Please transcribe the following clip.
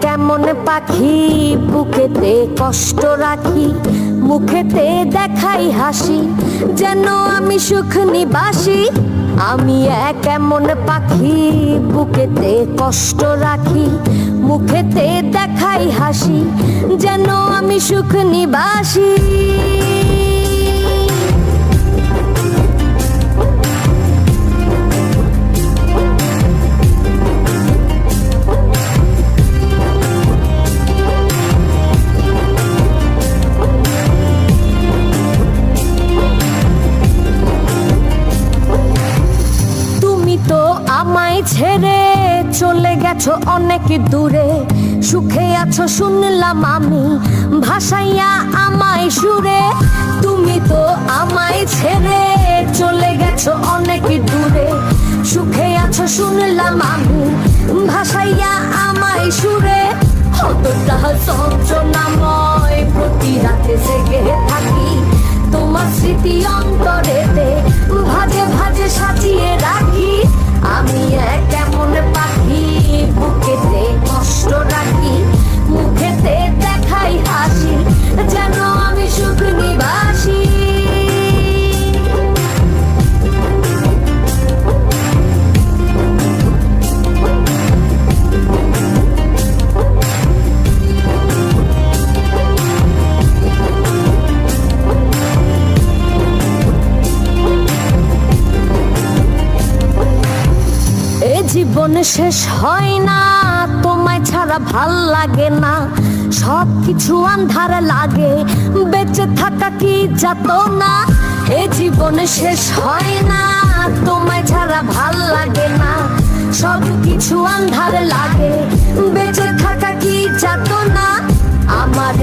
কেমন পাখি, বুকেতে কষ্ট রাখি, মুখেতে দেখাই হাসি, যেন আমি সুখ নিবাসী। আমি কেমন পাখি, বুকেতে কষ্ট রাখি, মুখেতে দেখাই হাসি, যেন আমি সুখ নিবাসী। আমায় ছেড়ে চলে গেছো অনেক দূরে, সুখে আছো শুনলাম আমি, ভাসাইয়া আমায় সুরে। তুমি তো আমায় ছেড়ে চলে গেছো অনেক দূরে, সুখে আছো শুনলাম আমি, ভাসাইয়া আমায় সুরে। কতটা যন্ত্রণাময় প্রতি রাতে জেগে থাকি, তোমার স্মৃতি অন্তরেতে ভাজে ভাজে সাজিয়ে রাখি। আমি কেমন পাখি, বুকেতে কষ্ট রাখি, মুখেতে দেখাই হাসি, যেন আমি সুখ নিবাসী। জীবন শেষ হয় না, তোমায় ছাড়া ভাল লাগে না, সব কিছু আন্ধার লাগে, বেঁচে থাকা কি যাতনা। এ জীবন শেষ হয় না, তোমায় ছাড়া ভাল লাগে না, সব কিছু আন্ধার লাগে, বেঁচে থাকা কি যাতনা। আমার